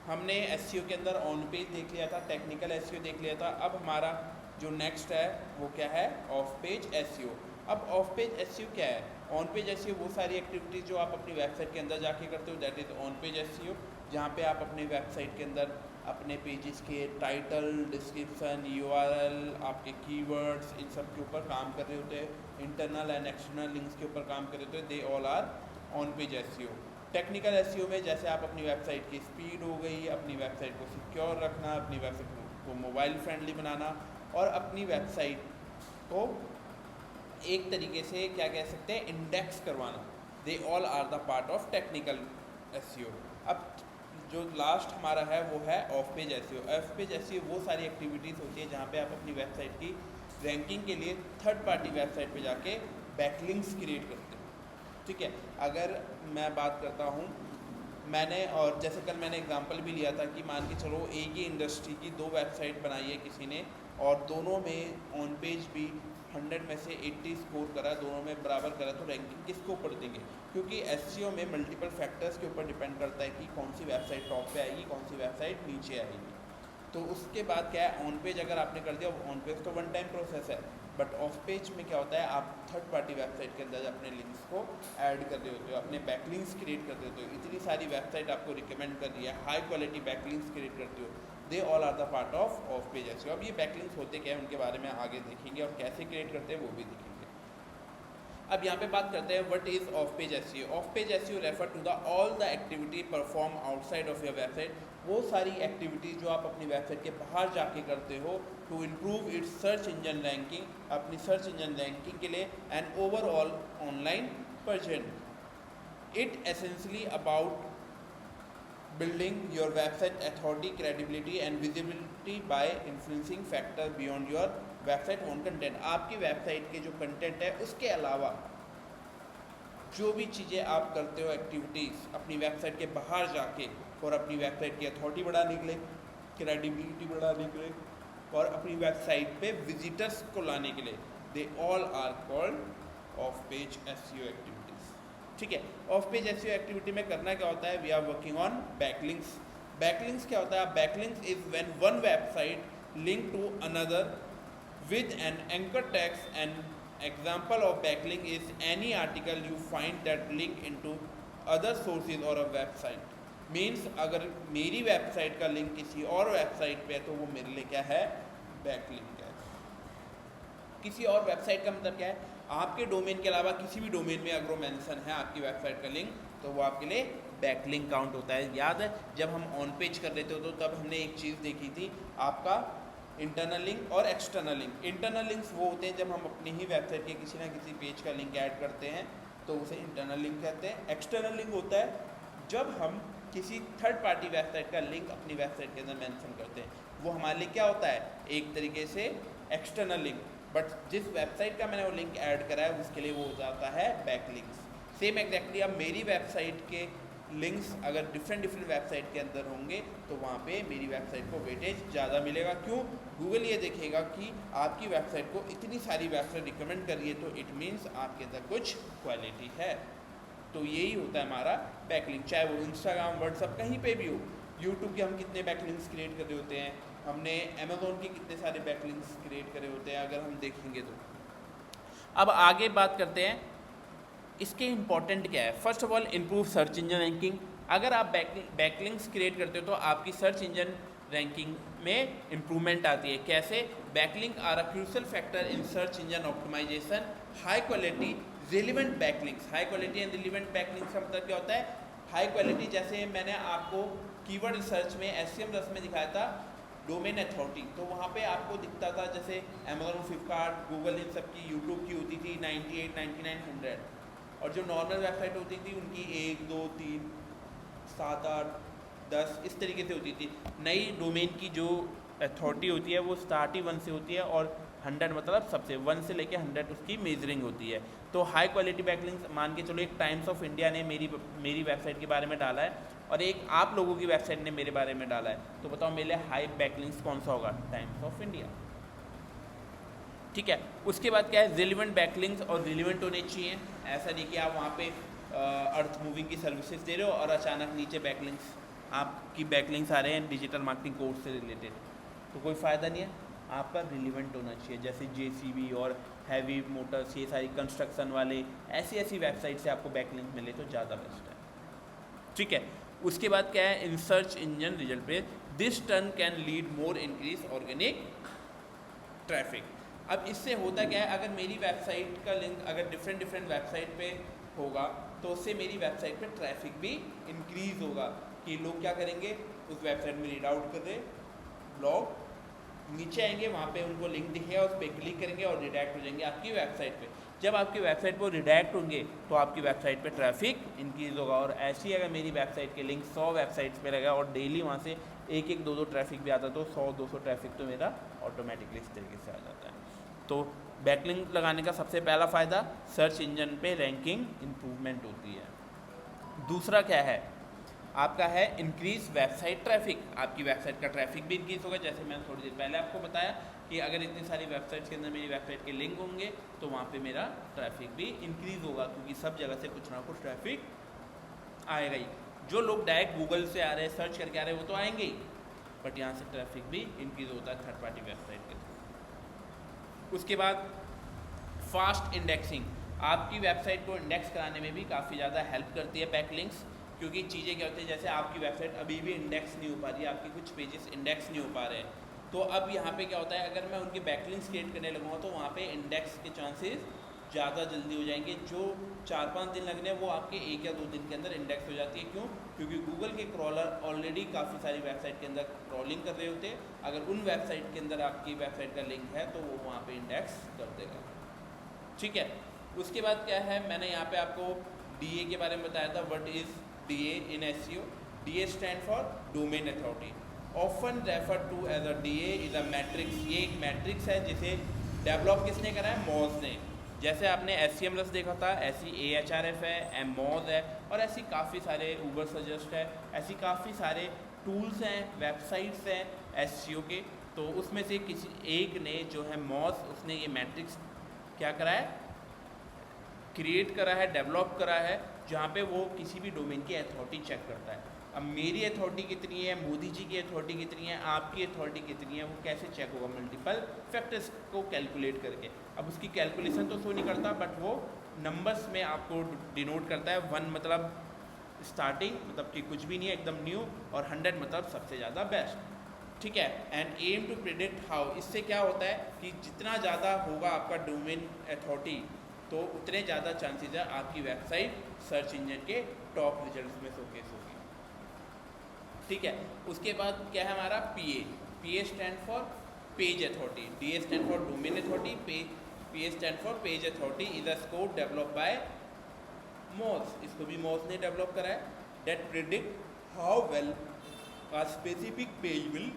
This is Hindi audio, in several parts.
हमने एसईओ के अंदर ऑन पेज देख लिया था, टेक्निकल एसईओ देख लिया था। अब हमारा जो नेक्स्ट है वो क्या है, ऑफ पेज एसईओ। अब ऑफ पेज एसईओ क्या है? ऑन पेज एसईओ वो सारी एक्टिविटीज़ जो आप अपनी वेबसाइट के अंदर जाके करते हो, that is on page SEO, जहाँ पे आप अपने वेबसाइट के अंदर अपने पेजेस के टाइटल, डिस्क्रिप्शन, यूआरएल, आपके कीवर्ड्स, इन सब के ऊपर काम कर रहे होते हैं। इंटरनल एंड एक्सटर्नल लिंक्स के ऊपर काम कर रहे होते हैं। They all are on page SEO. Technical SEO में जैसे आप अपनी वेबसाइट की स्पीड हो गई, अपनी वेबसाइट को सिक्योर रखना, अपनी वेबसाइट को मोबाइल फ्रेंडली बनाना और अपनी वेबसाइट को एक तरीके से क्या कह सकते हैं, इंडेक्स करवाना। They all are the part of technical SEO. अब जो लास्ट हमारा है वो है off page SEO. Off page SEO वो सारी एक्टिविटीज़ होती है जहाँ पे आप अपनी वेबसाइट की रैंकिंग के लिए थर्ड पार्टी वेबसाइट पे जाके बैकलिंक्स क्रिएट करते हैं। ठीक है, अगर मैं बात करता हूँ, मैंने और जैसे कल मैंने एग्जांपल भी लिया था कि मान के चलो एक ही इंडस्ट्री की दो वेबसाइट बनाई है किसी ने, और दोनों में ऑन पेज भी 100 में से 80 स्कोर करा, दोनों में बराबर करा, तो रैंकिंग किसको ऊपर देंगे? क्योंकि एसईओ में मल्टीपल फैक्टर्स के ऊपर डिपेंड करता है कि कौन सी वेबसाइट टॉप पे आएगी, कौन सी वेबसाइट नीचे आएगी। तो उसके बाद क्या है, ऑन पेज अगर आपने कर दिया, ऑन पेज तो वन टाइम प्रोसेस है, बट ऑफ पेज में क्या होता है, आप थर्ड पार्टी वेबसाइट के अंदर अपने लिंक्स को ऐड कर रहे होते हो, अपने बैकलिंक्स क्रिएट कर देते हो। इतनी सारी वेबसाइट आपको रिकमेंड कर रही है, हाई क्वालिटी बैकलिंक्स क्रिएट करते हो। They all are the part of page SEO. अब ये बैकलिंक्स होते क्या है उनके बारे में आगे देखेंगे, और कैसे क्रिएट करते हैं वो भी देखेंगे। अब यहाँ पे बात करते हैं what is off page SEO. Off page SEO refer to the all the activity perform outside of your website. वो सारी एक्टिविटी जो आप अपनी वेबसाइट के बाहर जाके करते हो to improve its search engine ranking, अपनी सर्च इंजन रैंकिंग के लिए, and overall online presence. It essentially about building your website authority, credibility and visibility by influencing factor beyond your website own content। आपकी वेबसाइट के जो कंटेंट है उसके अलावा जो भी चीज़ें आप करते हो, एक्टिविटीज़ अपनी वेबसाइट के बाहर जाके, और अपनी वेबसाइट की अथॉरिटी बढ़ाने के लिए, क्रेडिबिलिटी बढ़ाने के लिए, और अपनी वेबसाइट पे विजिटर्स को लाने के लिए, they all are called off page SEO activities. ठीक है, ऑफ पेज एसईओ एक्टिविटी में करना क्या होता है, we are working on backlinks. Backlinks क्या होता है? Backlinks is when one website link to another with an anchor text. An example of backlink is any article you find that link into other sources और अ वेबसाइट। मीन्स अगर मेरी वेबसाइट का लिंक किसी और वेबसाइट पे है तो वो मेरे लिए क्या है, बैकलिंक है। किसी और वेबसाइट का मतलब क्या है, आपके डोमेन के अलावा किसी भी डोमेन में अगर मेंशन है आपकी वेबसाइट का लिंक, तो वो आपके लिए बैकलिंक काउंट होता है। याद है जब हम ऑन पेज कर रहे थे तो तब हमने एक चीज़ देखी थी, आपका इंटरनल लिंक और एक्सटर्नल लिंक। इंटरनल लिंक्स वो होते हैं जब हम अपनी ही वेबसाइट के किसी ना किसी पेज का लिंक ऐड करते हैं तो उसे इंटरनल लिंक कहते हैं। एक्सटर्नल लिंक होता है जब हम किसी थर्ड पार्टी वेबसाइट का लिंक अपनी वेबसाइट के अंदर मेंशन करते हैं, वो हमारे लिए क्या होता है, एक तरीके से एक्सटर्नल लिंक। बट जिस वेबसाइट का मैंने वो लिंक ऐड करा है उसके लिए वो हो जाता है बैकलिंक्स। सेम एग्जैक्टली अब मेरी वेबसाइट के लिंक्स अगर डिफरेंट वेबसाइट के अंदर होंगे तो वहाँ पे मेरी वेबसाइट को वेटेज ज़्यादा मिलेगा। क्यों? गूगल ये देखेगा कि आपकी वेबसाइट को इतनी सारी वेबसाइट रिकमेंड कर रही है, तो इट मीन्स आपके अंदर कुछ क्वालिटी है। तो यही होता है हमारा बैकलिंक, चाहे वो इंस्टाग्राम, व्हाट्सअप, कहीं पे भी हो। यूट्यूब के हम कितने बैकलिंक्स क्रिएट कर रहे होते हैं, हमने अमेज़ोन के कितने सारे बैकलिंक्स क्रिएट करे होते हैं, अगर हम देखेंगे तो। अब आगे बात करते हैं इसके इम्पॉर्टेंट क्या है। First of all improve search engine ranking. अगर आप बैकलिंक्स क्रिएट करते हो तो आपकी सर्च इंजन रैंकिंग में इम्प्रूवमेंट आती है। कैसे? Backlink are a crucial factor in search engine optimisation. High quality relevant backlinks. High quality and relevant backlinks का मतलब क्या होता है? हाई क्वालिटी, जैसे मैंने आपको कीवर्ड रिसर्च में SEMrush में दिखाया था डोमेन अथॉरिटी, तो वहाँ पे आपको दिखता था जैसे अमेज़न, फ्लिपकार्ट, गूगल, इन सब की, यूट्यूब की होती थी 98, 99, 100, और जो नॉर्मल वेबसाइट होती थी उनकी 1, 2, 3, 7, 8, 10 इस तरीके से होती थी। नई डोमेन की जो अथॉरिटी होती है वो स्टार्ट ही 1 से होती है, और 100 मतलब सबसे 1 से लेके 100 उसकी मेजरिंग होती है। तो हाई क्वालिटी बैकलिंक्स, मान के चलो एक टाइम्स ऑफ इंडिया ने मेरी वेबसाइट के बारे में डाला है और एक आप लोगों की वेबसाइट ने मेरे बारे में डाला है, तो बताओ मेरे लिए हाई बैकलिंक्स कौन सा होगा? Times of India. ठीक है, उसके बाद क्या है, रिलेवेंट बैकलिंक्स, और रिलेवेंट होने चाहिए। ऐसा नहीं कि आप वहाँ पे अर्थ मूविंग की सर्विसेज दे रहे हो और अचानक नीचे बैकलिंक्स आपकी बैकलिंक्स आ रहे हैं डिजिटल मार्केटिंग कोर्स से रिलेटेड, तो कोई फ़ायदा नहीं है, आपका रिलीवेंट होना चाहिए। जैसे JCB और हैवी मोटर्स, ये सारी कंस्ट्रक्शन वाले ऐसी वेबसाइट से आपको बैकलिंक मिले तो ज़्यादा बेस्ट है। ठीक है, उसके बाद क्या है, इन सर्च इंजन रिजल्ट पे this turn can lead more increase organic traffic. अब इससे होता क्या है, अगर मेरी वेबसाइट का लिंक अगर डिफरेंट वेबसाइट पे होगा तो उससे मेरी वेबसाइट पे ट्रैफिक भी इंक्रीज होगा, कि लोग क्या करेंगे, उस वेबसाइट में रीड आउट कर दे ब्लॉग, नीचे आएंगे, वहाँ पे उनको लिंक दिखेगा, उस पर क्लिक करेंगे और रिडायरेक्ट हो जाएंगे आपकी वेबसाइट पे। जब आपकी वेबसाइट पर रिडायरेक्ट होंगे तो आपकी वेबसाइट पे ट्रैफिक इंक्रीज होगा। और ऐसे ही अगर मेरी वेबसाइट के लिंक 100 वेबसाइट्स पे लगा और डेली वहाँ से 1-1, 2-2 ट्रैफिक भी आता तो 100-200 ट्रैफिक तो मेरा ऑटोमेटिकली इस तरीके से आ जाता है। तो बैकलिंक लगाने का सबसे पहला फ़ायदा, सर्च इंजन पे रैंकिंग इम्प्रूवमेंट होती है। दूसरा क्या है आपका है इंक्रीज वेबसाइट ट्रैफिक, आपकी वेबसाइट का ट्रैफिक भी इंक्रीज होगा। जैसे मैंने थोड़ी देर पहले आपको बताया कि अगर इतनी सारी वेबसाइट्स के अंदर मेरी वेबसाइट के लिंक होंगे तो वहाँ पे मेरा ट्रैफिक भी इंक्रीज होगा, क्योंकि सब जगह से कुछ ना कुछ ट्रैफिक आएगा ही। जो लोग डायरेक्ट गूगल से आ रहे हैं, सर्च करके आ रहे हैं, वो तो आएंगे ही, बट यहाँ से ट्रैफिक भी इंक्रीज होता है थर्ड पार्टी वेबसाइट के थ्रू। उसके बाद फास्ट इंडेक्सिंग, आपकी वेबसाइट को इंडेक्स कराने में भी काफ़ी ज़्यादा हेल्प करती है बैकलिंक्स, क्योंकि चीज़ें क्या होती है, जैसे आपकी वेबसाइट अभी भी इंडेक्स नहीं हो पा रही है, आपके कुछ पेजेस इंडेक्स नहीं हो पा रहे हैं, तो अब यहाँ पे क्या होता है, अगर मैं उनके बैकलिंक्स क्रिएट करने लगूँगा तो वहाँ पे इंडेक्स के चांसेस ज़्यादा जल्दी हो जाएंगे। जो 4-5 दिन लगने हैं वो आपके 1 या 2 दिन के अंदर इंडेक्स हो जाती है। क्यों? क्योंकि गूगल के क्रॉलर ऑलरेडी काफ़ी सारी वेबसाइट के अंदर क्रॉलिंग कर रहे होते हैं। अगर उन वेबसाइट के अंदर आपकी वेबसाइट का लिंक है तो वो वहाँ पर इंडेक्स कर देगा। ठीक है, उसके बाद क्या है, मैंने यहाँ पे आपको DA के बारे में बताया था। What is DA in SEO? DA stand for domain authority, often refer to as a DA is a matrix. ये एक मैट्रिक्स है जिसे डेवलप किसने करा है? मोज ने। जैसे आपने SEMrush देखा था, ऐसी Ahref है, मोज है, और ऐसी काफ़ी सारे Ubersuggest है, ऐसी काफ़ी सारे टूल्स हैं, वेबसाइट्स हैं SEO के। तो उसमें से किसी एक ने जो है मोज, उसने ये मैट्रिक्स क्या करा है, क्रिएट करा है, डेवलप करा है, जहाँ पे वो किसी भी डोमेन की अथॉरिटी चेक करता है। अब मेरी अथॉरिटी कितनी है, मोदी जी की अथॉरिटी कितनी है, आपकी अथॉरिटी कितनी है, वो कैसे चेक होगा? मल्टीपल फैक्टर्स को कैलकुलेट करके। अब उसकी कैलकुलेशन तो शो नहीं करता, बट वो नंबर्स में आपको डिनोट करता है। 1 मतलब स्टार्टिंग, मतलब कि कुछ भी नहीं है, एकदम न्यू, और 100 मतलब सबसे ज़्यादा बेस्ट। ठीक है, and aim to predict how. इससे क्या होता है कि जितना ज़्यादा होगा आपका डोमेन अथॉरिटी, तो उतने ज़्यादा चांसेस है आपकी वेबसाइट सर्च इंजन के टॉप रिजल्ट्स में शोकेस होगी। ठीक है, उसके बाद क्या है हमारा PA stand for page authority, DA stand for domain authority, PA stand for page authority is a score develop by मोज। इसको भी मोज ने डेवलप करा है। That predict how well a specific page will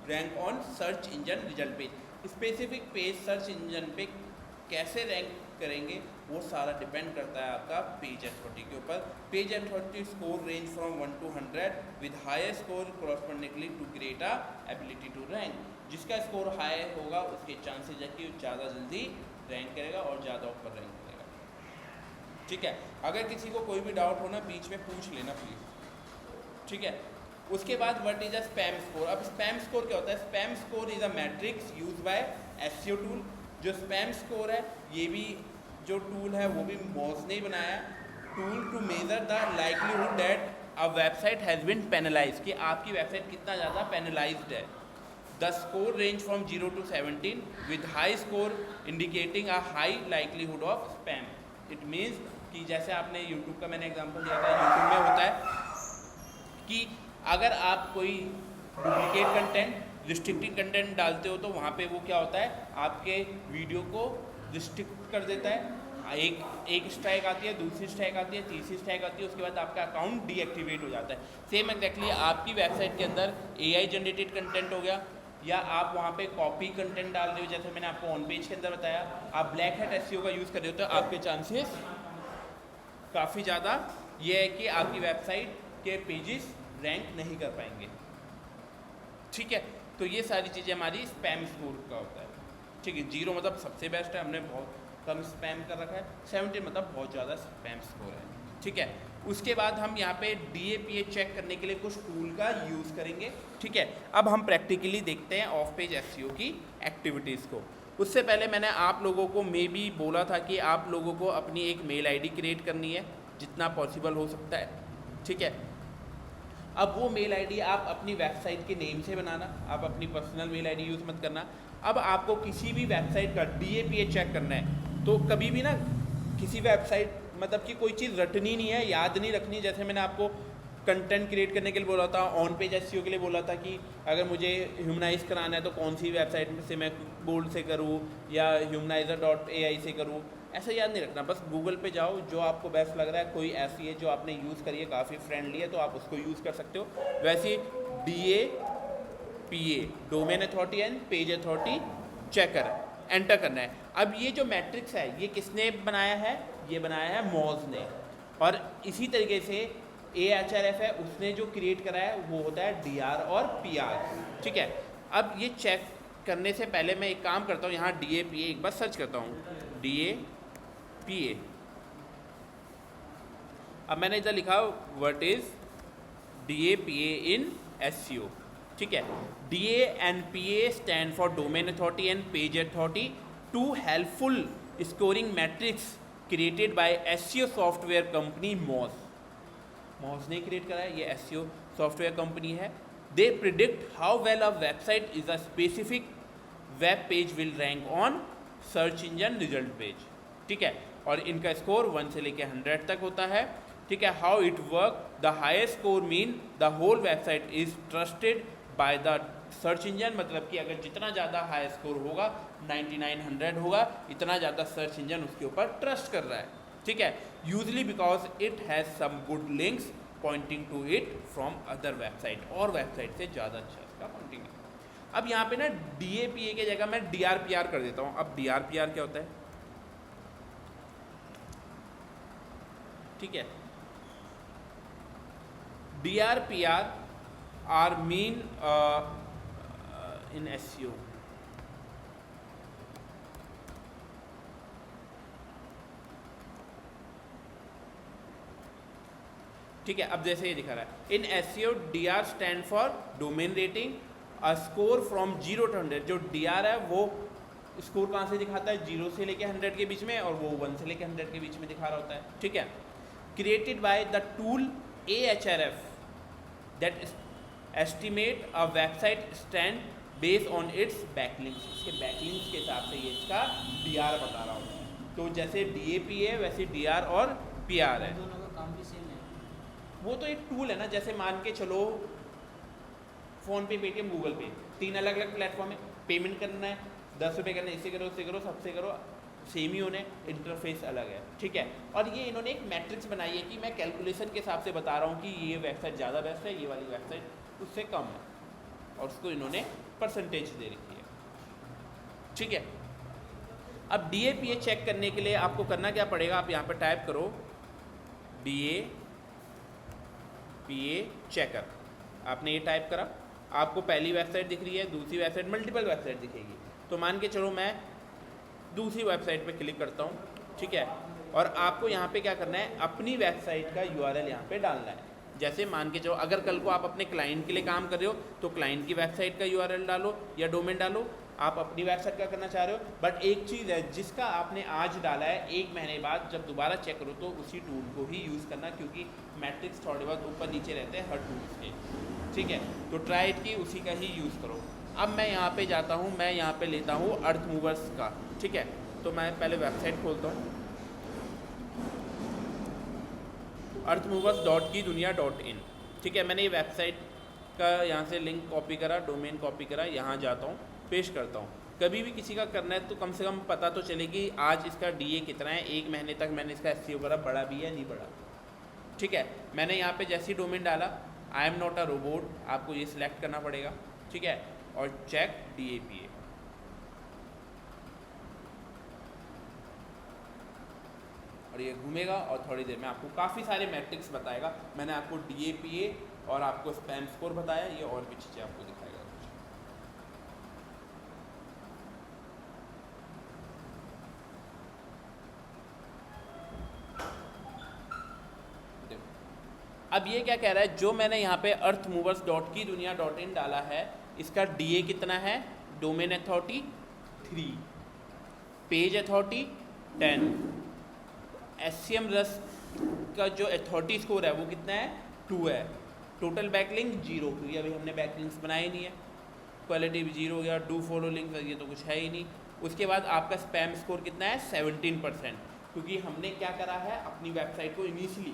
rank on search engine result page। Specific page search engine पे कैसे रैंक करेंगे वो सारा डिपेंड करता है आपका पेज अथॉरिटी के ऊपर। Page authority score range from 1 to 100 with higher score correspondingly to create a ability to rank. जिसका स्कोर हाई होगा उसके चांसेस है कि ज़्यादा जल्दी रैंक करेगा और ज़्यादा ऊपर रैंक करेगा। ठीक है, अगर किसी को कोई भी डाउट हो ना बीच में पूछ लेना प्लीज़। ठीक है, उसके बाद what is a spam score. अब स्पैम स्कोर क्या होता है? Spam score is a matrix use by SEO tool. जो स्पैम स्कोर है, ये भी जो टूल है वो भी मोज ने बनाया, tool to measure the likelihood that a website has been penalise, कि आपकी वेबसाइट कितना ज़्यादा पेनलाइज्ड है। The score range from 0 to 17 with high score indicating a high likelihood of spam. It means कि जैसे आपने यूट्यूब का मैंने एग्जाम्पल दिया था, यूट्यूब में होता है कि अगर आप कोई डुप्लीकेट कंटेंट, रिस्ट्रिक्टेड कंटेंट डालते हो तो वहाँ पे वो क्या होता है, आपके वीडियो को रिस्ट्रिक्ट कर देता है। एक स्ट्राइक आती है, दूसरी स्ट्राइक आती है, तीसरी स्ट्राइक आती है, उसके बाद आपका अकाउंट डीएक्टिवेट हो जाता है। सेम एग्जैक्टली आपकी वेबसाइट के अंदर AI जनरेटेड कंटेंट हो गया, या आप वहाँ पे कॉपी कंटेंट डाल रहे हो, जैसे मैंने आपको ऑन पेज के अंदर बताया, आप ब्लैक हैट SEO का यूज़ कर रहे हो, तो आपके चांसेस काफ़ी ज़्यादा ये है कि आपकी वेबसाइट के पेजेस रैंक नहीं कर पाएंगे। ठीक है, तो ये सारी चीज़ें हमारी स्पैम स्कोर का होता है। ठीक है, 0 मतलब सबसे बेस्ट है, हमने बहुत कम स्पैम कर रखा है, 17 मतलब बहुत ज़्यादा स्पैम स्कोर है। ठीक है, उसके बाद हम यहाँ पे DAPA चेक करने के लिए कुछ टूल का यूज़ करेंगे, ठीक है। अब हम प्रैक्टिकली देखते हैं ऑफ पेज एसईओ की एक्टिविटीज़ को। उससे पहले मैंने आप लोगों को मे बी बोला था कि आप लोगों को अपनी एक मेल आईडी क्रिएट करनी है जितना पॉसिबल हो सकता है, ठीक है। अब वो मेल आईडी आप अपनी वेबसाइट के नेम से बनाना, आप अपनी पर्सनल मेल आईडी यूज़ मत करना। अब आपको किसी भी वेबसाइट का DAPA चेक करना है तो कभी भी ना किसी वेबसाइट मतलब कि कोई चीज़ रटनी नहीं है, याद नहीं रखनी। जैसे मैंने आपको कंटेंट क्रिएट करने के लिए बोला था, ऑन पेज एसईओ के लिए बोला था कि अगर मुझे ह्यूमनाइज कराना है तो कौन सी वेबसाइट से मैं बोल्ड से करूँ या humanizer.ai से करूँ, ऐसा याद नहीं रखना। बस गूगल पे जाओ, जो आपको बेस्ट लग रहा है, कोई ऐसी है जो आपने यूज़ करी है काफ़ी फ्रेंडली है तो आप उसको यूज़ कर सकते हो। वैसे DAPA domain authority and page authority checker enter करना है। अब ये जो मैट्रिक्स है ये किसने बनाया है? ये बनाया है मॉज ने। और इसी तरीके से AHRF है, उसने जो क्रिएट करा है वो होता है DR और PR, ठीक है। अब ये चेक करने से पहले मैं एक काम करता हूँ, यहाँ DAPA एक बार सर्च करता हूँ, DAPA। अब मैंने इधर लिखा what is DAPA in SEO, ठीक है। DA and PA stand for Domain Authority and Page Authority, two helpful scoring metrics created by SEO software company Moz। Moz ने क्रिएट करा है, ये SEO सॉफ्टवेयर कंपनी है। They predict how well a website is a specific web page will rank on search engine result page, ठीक है। और इनका स्कोर 1 से लेकर 100 तक होता है, ठीक है। How it work, the highest score mean the whole website is trusted by the search engine, मतलब कि अगर जितना ज़्यादा हाई स्कोर होगा 99 100 होगा, इतना ज़्यादा सर्च इंजन उसके ऊपर ट्रस्ट कर रहा है, ठीक है। Usually because it has some good links pointing to it from other website, और वेबसाइट से ज़्यादा अच्छा इसका पॉइंटिंग है। अब यहाँ पे ना DAPA की जगह मैं DRPR कर देता हूँ। अब DRPR क्या होता है, ठीक है। DRPR are mean in SEO, ठीक है। अब जैसे ये दिखा रहा है in SEO DR stand for domain rating, a score from 0 to 100। जो DR है वो स्कोर कहाँ से दिखाता है, 0 से लेके 100 के बीच में, और वो 1 से लेके 100 के बीच में दिखा रहा होता है, ठीक है। Created by the tool AHRF that estimate a website stand based on it's backlinks. इसके बैकलिंक्स के हिसाब से ये इसका DR बता रहा हूँ। तो जैसे DAPA है वैसे DR और PR है। दोनों का काम भी सेम है। वो तो एक टूल है ना, जैसे मान के चलो फ़ोन पे, पेटीएम, गूगल पे, 3 अलग अलग प्लेटफॉर्म है। पेमेंट करना है, 10 रुपये करना है, इससे करो, उससे करो, सबसे करो, सेम ही होने, इंटरफेस अलग है, ठीक है। और ये इन्होंने एक मैट्रिक्स बनाई है कि मैं कैलकुलेशन के हिसाब से बता रहा हूँ कि ये वेबसाइट ज़्यादा बेस्ट है, ये वाली वेबसाइट उससे कम है, और उसको इन्होंने परसेंटेज दे रखी है, ठीक है। अब DAPA चेक करने के लिए आपको करना क्या पड़ेगा, आप यहाँ पर टाइप करो DAPA चेकर। आपने ये टाइप करा, आपको पहली वेबसाइट दिख रही है, दूसरी वेबसाइट, मल्टीपल वेबसाइट दिखेगी। तो मान के चलो मैं दूसरी वेबसाइट पे क्लिक करता हूँ, ठीक है। और आपको यहाँ पे क्या करना है, अपनी वेबसाइट का URL यहाँ पे डालना है। जैसे मान के चलो अगर कल को आप अपने क्लाइंट के लिए काम कर रहे हो तो क्लाइंट की वेबसाइट का URL डालो या डोमेन डालो। आप अपनी वेबसाइट का करना चाह रहे हो, बट एक चीज़ है, जिसका आपने आज डाला है 1 महीने बाद जब दोबारा चेक करो तो उसी टूल को ही यूज़ करना, क्योंकि मैट्रिक्स थोड़े बहुत ऊपर नीचे रहते हैं हर टूल्स के, ठीक है। तो ट्राई इट की उसी का ही यूज़ करो। अब मैं यहाँ पे जाता हूँ, मैं यहाँ पे लेता हूँ अर्थमूवर्स का, ठीक है। तो मैं पहले वेबसाइट खोलता हूँ, earthmovers.ki-dunia.in, ठीक है। मैंने ये वेबसाइट का यहाँ से लिंक कॉपी करा, डोमेन कॉपी करा, यहाँ जाता हूँ, पेस्ट करता हूँ। कभी भी किसी का करना है तो कम से कम पता तो चले कि आज इसका DA कितना है, 1 महीने तक मैंने इसका SEO करा, बढ़ा भी है नहीं बढ़ा, ठीक है। मैंने यहाँ पे जैसे ही डोमेन डाला, I am not a robot, आपको ये सिलेक्ट करना पड़ेगा, ठीक है। और चेक DAPA, और ये घूमेगा और थोड़ी देर में आपको काफ़ी सारे मैट्रिक्स बताएगा। मैंने आपको DAPA और आपको स्पैम स्कोर बताया, ये और भी चीज़ें आपको दिखाएगा। अब ये क्या कह रहा है, जो मैंने यहाँ पे अर्थ मूवर्स डॉट की दुनिया डॉट इन डाला है, इसका डीए कितना है, domain authority 3, page authority 10, SCM रस का जो अथॉरिटी स्कोर है वो कितना है, 2 है, टोटल बैकलिंक 0, क्योंकि अभी हमने बैकलिंक्स बनाए नहीं है, क्वालिटी भी 0 हो गया, डू फॉलो लिंक ये तो कुछ है ही नहीं। उसके बाद आपका स्पैम स्कोर कितना है, 17%, क्योंकि हमने क्या करा है, अपनी वेबसाइट को इनिशियली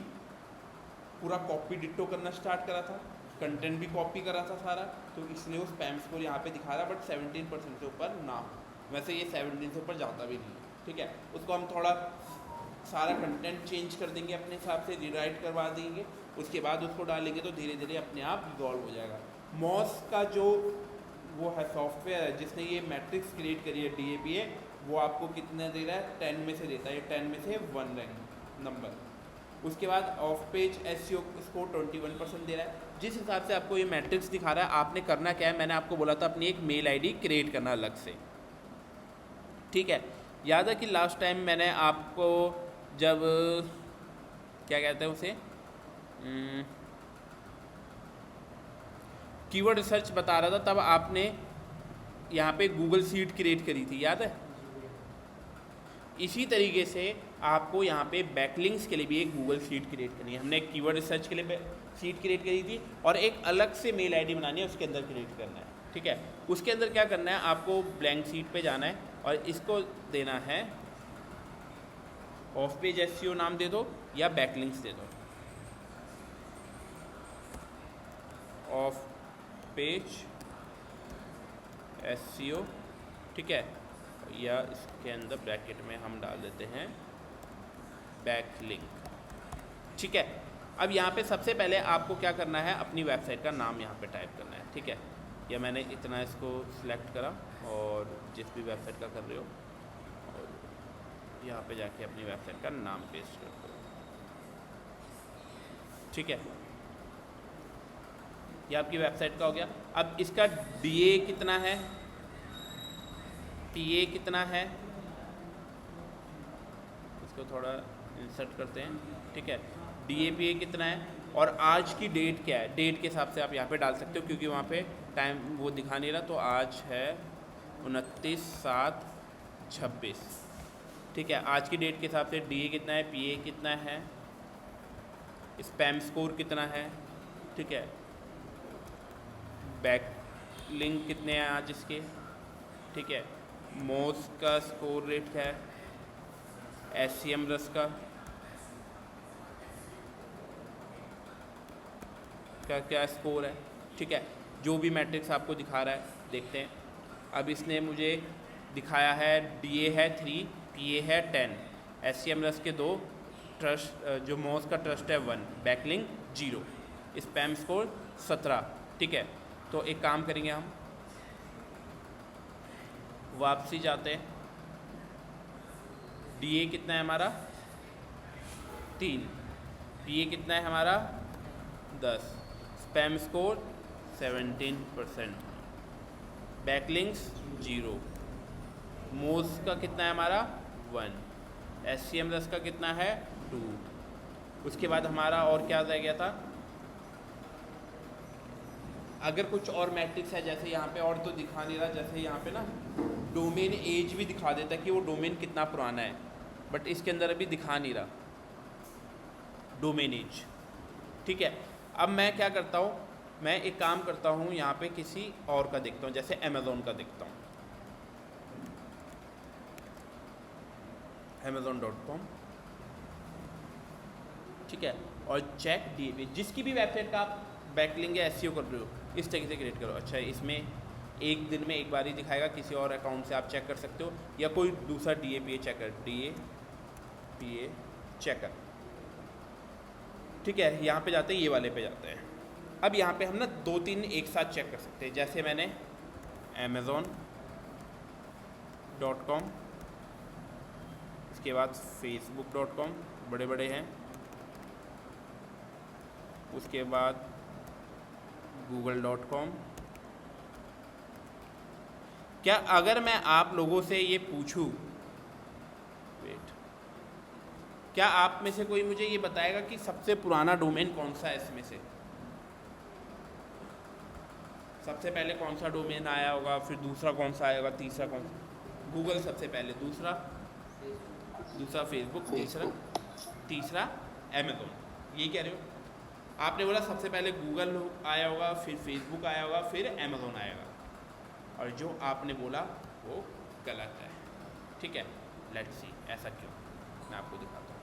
पूरा कॉपी डिट्टो करना स्टार्ट करा था, कंटेंट भी कॉपी करा था सारा, तो इसलिए वो स्पैम स्कोर यहाँ पे दिखा रहा है, बट 17% से ऊपर ना हो। वैसे ये 17 से ऊपर जाता भी नहीं है, ठीक है। उसको हम थोड़ा सारा कंटेंट चेंज कर देंगे अपने हिसाब से, रीराइट करवा देंगे, उसके बाद उसको डालेंगे तो धीरे धीरे अपने आप रिजॉल्व हो जाएगा। मॉस का जो वो है सॉफ्टवेयर है जिसने ये मैट्रिक्स क्रिएट करी है DAPA, वो आपको कितना दे रहा है, 10 में से देता है, ये 10 में से 1 रैंक नंबर। उसके बाद ऑफ पेज SEO स्कोर 21% दे रहा है। जिस हिसाब से आपको ये मैट्रिक्स दिखा रहा है, आपने करना क्या है, मैंने आपको बोला था अपनी एक मेल ID क्रिएट करना अलग से, ठीक है। याद है कि लास्ट टाइम मैंने आपको जब क्या कहते हैं उसे कीवर्ड रिसर्च बता रहा था, तब आपने यहाँ पे गूगल शीट क्रिएट करी थी, याद है। इसी तरीके से आपको यहाँ पे बैकलिंक्स के लिए भी एक गूगल शीट क्रिएट करनी है। हमने एक कीवर्ड रिसर्च के लिए शीट क्रिएट करी थी और एक अलग से मेल ID बनानी है, उसके अंदर क्रिएट करना है, ठीक है। उसके अंदर क्या करना है, आपको ब्लैंक शीट पे जाना है और इसको देना है ऑफ पेज SEO नाम दे दो या बैकलिंक्स दे दो, ऑफ पेज SEO, ठीक है, या इसके अंदर ब्रैकेट में हम डाल देते हैं बैकलिंक, ठीक है। अब यहाँ पे सबसे पहले आपको क्या करना है, अपनी वेबसाइट का नाम यहाँ पे टाइप करना है, ठीक है। या मैंने इतना इसको सिलेक्ट करा और जिस भी वेबसाइट का कर रहे हो और यहाँ पे जाके अपनी वेबसाइट का नाम पेस्ट कर दो, ठीक है। ये आपकी वेबसाइट का हो गया। अब इसका DA कितना है, TA कितना है, इसको थोड़ा इंसर्ट करते हैं, ठीक है। DAPA कितना है और आज की डेट क्या है, डेट के हिसाब से आप यहाँ पे डाल सकते हो, क्योंकि वहाँ पे टाइम वो दिखा नहीं रहा, तो आज है 29/7/26, ठीक है। आज की डेट के हिसाब से DA कितना है, PA कितना है, स्पैम स्कोर कितना है, ठीक है, बैक लिंक कितने हैं आज इसके, ठीक है, मोस का स्कोर रेट क्या है, SCM रस का क्या स्कोर है, ठीक है। जो भी मैट्रिक्स आपको दिखा रहा है देखते हैं। अब इसने मुझे दिखाया है DA है 3, PA है 10, SCM रस के 2, ट्रस्ट जो मोस का ट्रस्ट है 1, बैकलिंक 0, स्पैम स्कोर 17, ठीक है। तो एक काम करेंगे, हम वापसी जाते हैं, DA कितना है हमारा 3, PA कितना है हमारा 10, स्पैम स्कोर 17%, बैकलिंक्स 0, मोस का कितना है हमारा 1, SCM रस का कितना है 2। उसके बाद हमारा और क्या रह गया था, अगर कुछ और मैट्रिक्स है, जैसे यहाँ पे और तो दिखा नहीं रहा, जैसे यहाँ पे ना डोमेन एज भी दिखा देता है कि वो डोमेन कितना पुराना है, बट इसके अंदर अभी दिखा नहीं रहा डोमेन एज, ठीक है। अब मैं क्या करता हूँ, मैं एक काम करता हूँ, यहाँ पे किसी और का देखता हूँ, जैसे अमेज़ोन का देखता हूँ, amazon.com, ठीक है, और चेक DAPA, जिसकी भी वेबसाइट का आप बैकलिंक या SEO कर रहे हो, इस तरीके से क्रिएट करो। अच्छा, इसमें एक दिन में एक बार ही दिखाएगा, किसी और अकाउंट से आप चेक कर सकते हो, या कोई दूसरा DAPA चेकर, DAPA चेकर, ठीक है। यहाँ पे जाते हैं, ये वाले पे जाते हैं। अब यहाँ पे हम ना 2-3 एक साथ चेक कर सकते हैं, जैसे मैंने amazon.com, इसके बाद facebook.com, बड़े बड़े हैं, उसके बाद google.com। क्या अगर मैं आप लोगों से ये पूछूं, वेट, क्या आप में से कोई मुझे ये बताएगा कि सबसे पुराना डोमेन कौन सा है इसमें से? सबसे पहले कौन सा डोमेन आया होगा, फिर दूसरा कौन सा आएगा, तीसरा कौन सा? गूगल सबसे पहले, दूसरा फेसबुक, तीसरा अमेज़ोन। ये कह रहे हो? आपने बोला सबसे पहले गूगल आया होगा, फिर फेसबुक आया होगा, फिर अमेज़ोन आएगा, और जो आपने बोला वो गलत है। ठीक है, लेट्स सी ऐसा क्यों, मैं आपको दिखाता हूँ।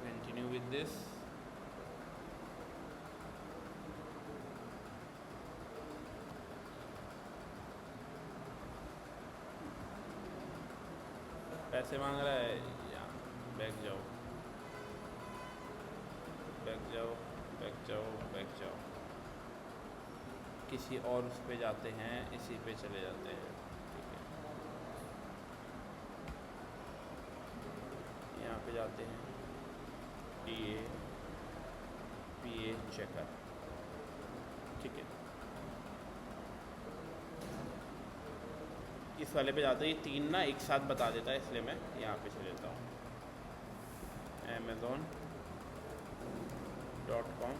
Continue with this. पैसे मांग रहा है, बैक जाओ, बैक जाओ, बैक जाओ, बैक जाओ। किसी और उस पे जाते हैं, इसी पे चले जाते हैं। ठीक है, यहाँ पे जाते हैं, PA चेकर। ठीक है, इस वाले पे जाते हैं। ये तीन ना एक साथ बता देता है, इसलिए मैं यहाँ पे चले जाता हूँ। Amazon.com,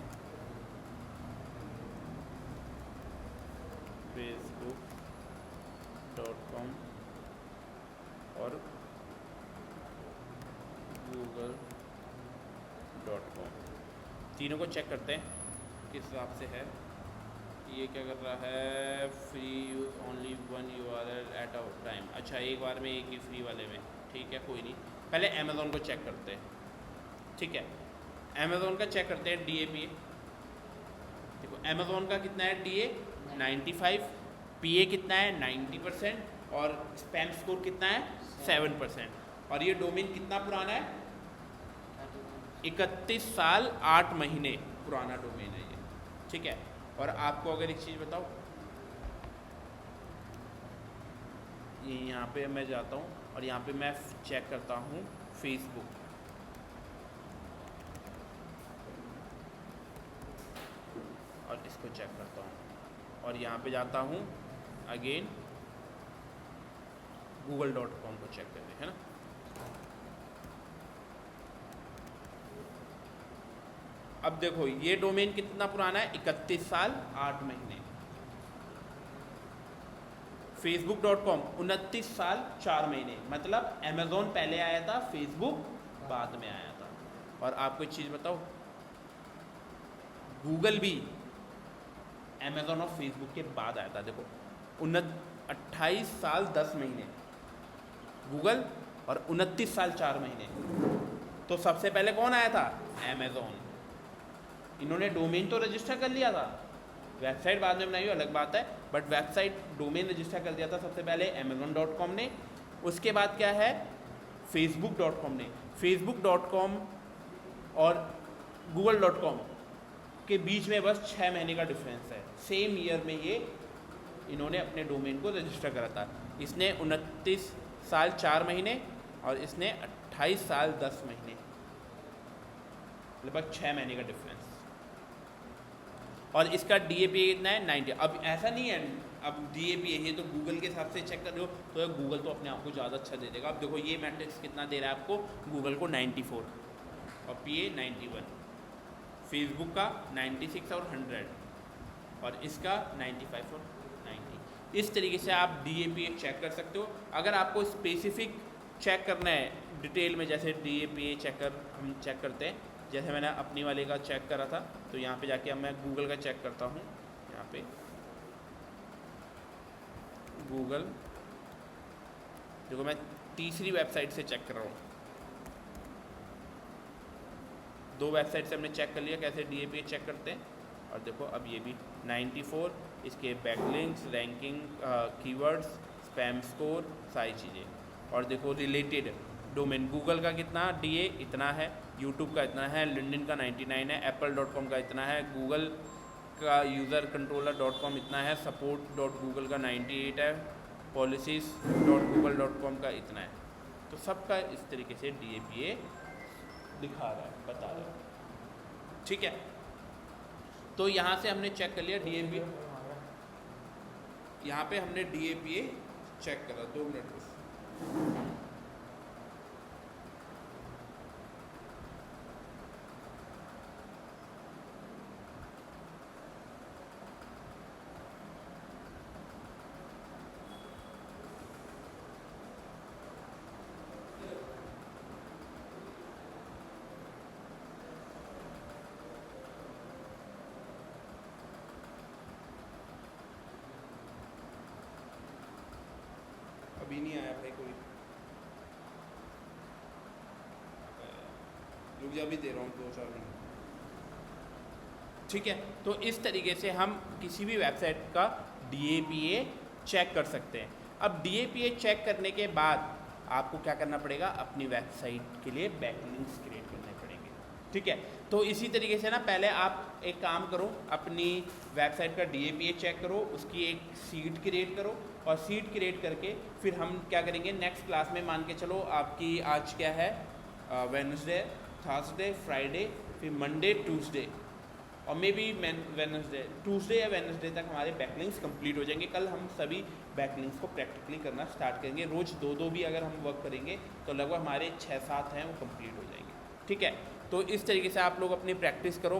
Facebook.com और Google.com। तीनों को चेक करते हैं किस हिसाब से है। ये क्या कर रहा है, free use only one URL at a time. अच्छा, एक बार में एक ही फ्री वाले में, ठीक है कोई नहीं। पहले अमेज़ोन को चेक करते हैं। ठीक है, अमेज़ोन का चेक करते हैं DAPA। देखो अमेज़ोन का कितना है, DA 95, PA कितना है 90%, और स्पैम स्कोर कितना है 7%। और ये डोमेन कितना पुराना है, 31 साल 8 महीने पुराना डोमेन है ये। ठीक है, और आपको अगर एक चीज़ बताओ, ये यहाँ पे मैं जाता हूँ और यहाँ पे मैं चेक करता हूँ फेसबुक। और इसको चेक करता हूँ, और यहाँ पे जाता हूँ अगेन google.com को चेक करने, है ना। अब देखो ये डोमेन कितना पुराना है, 31 साल 8 महीने। facebook.com 29 साल 4 महीने, मतलब अमेज़ोन पहले आया था, फेसबुक बाद में आया था। और आपको एक चीज़ बताओ, गूगल भी अमेज़ोन और फेसबुक के बाद आया था। देखो 28 साल 10 महीने गूगल और 29 साल 4 महीने। तो सबसे पहले कौन आया था, अमेज़ोन। इन्होंने डोमेन तो रजिस्टर कर लिया था, वेबसाइट बाद में बनाई अलग बात है, बट वेबसाइट डोमेन रजिस्टर कर दिया था सबसे पहले amazon.com ने। उसके बाद क्या है, facebook.com ने। facebook.com और google.com के बीच में बस 6 महीने का डिफरेंस है। सेम ईयर में ये इन्होंने अपने डोमेन को रजिस्टर करा था। इसने 29 साल 4 महीने और इसने 28 साल 10 महीने, लगभग 6 महीने का डिफरेंस। और इसका DAPA कितना है, 90। अब ऐसा नहीं है, अब DAPA है तो गूगल के हिसाब से चेक कर रहे हो तो गूगल तो अपने आप को ज़्यादा अच्छा दे देगा। अब देखो ये मैट्रिक्स कितना दे रहा है आपको, गूगल को 94 और PA 91, फेसबुक का 96 और 100, और इसका 95 और 90। इस तरीके से आप DAPA चेक कर सकते हो। अगर आपको स्पेसिफिक चेक करना है डिटेल में, जैसे DAPA चेकर हम चेक करते हैं, जैसे मैंने अपनी वाले का चेक करा था, तो यहाँ पे जाके अब मैं गूगल का चेक करता हूँ। यहाँ पे गूगल, देखो मैं तीसरी वेबसाइट से चेक कर रहा हूँ। 2 वेबसाइट से हमने चेक कर लिया कैसे DAPA चेक करते हैं। और देखो अब ये भी 94, इसके backlinks, ranking, keywords, spam score, सारी चीज़ें। और देखो रिलेटेड डोमेन, गूगल का कितना DA इतना है, यूट्यूब का इतना है, लिंक्डइन का 99 है, apple.com का इतना है, गूगल का usercontroller.com इतना है, support.google का 98 है, policies.google.com का इतना है। तो सबका इस तरीके से DAPA दिखा रहा है, बता रहा है। ठीक है, तो यहाँ से हमने चेक कर लिया DAPA, यहाँ पे हमने DAPA चेक करा। 2 मिनट रुक जा, भी दे रहा हूँ 2-4 मिनट। ठीक है, तो इस तरीके से हम किसी भी वेबसाइट का DAPA चेक कर सकते हैं। अब DAPA चेक करने के बाद आपको क्या करना पड़ेगा, अपनी वेबसाइट के लिए बैकलिंक्स क्रिएट करने पड़ेंगे। ठीक है, तो इसी तरीके से ना पहले आप एक काम करो, अपनी वेबसाइट का DAPA चेक करो, उसकी एक सीट क्रिएट करो, और सीट क्रिएट करके फिर हम क्या करेंगे नेक्स्ट क्लास में, मान के चलो आपकी आज क्या है, वेडनेसडे, थर्सडे, फ्राइडे, फिर मंडे, ट्यूसडे और मे बी वेडनेसडे, ट्यूसडे या वेडनेसडे तक हमारे बैकलिंक्स कंप्लीट हो जाएंगे। कल हम सभी बैकलिंक्स को प्रैक्टिकली करना स्टार्ट करेंगे। रोज़ 2-2 भी अगर हम वर्क करेंगे तो लगभग हमारे 6-7 हैं वो कंप्लीट हो जाएंगे। ठीक है, तो इस तरीके से आप लोग अपनी प्रैक्टिस करो।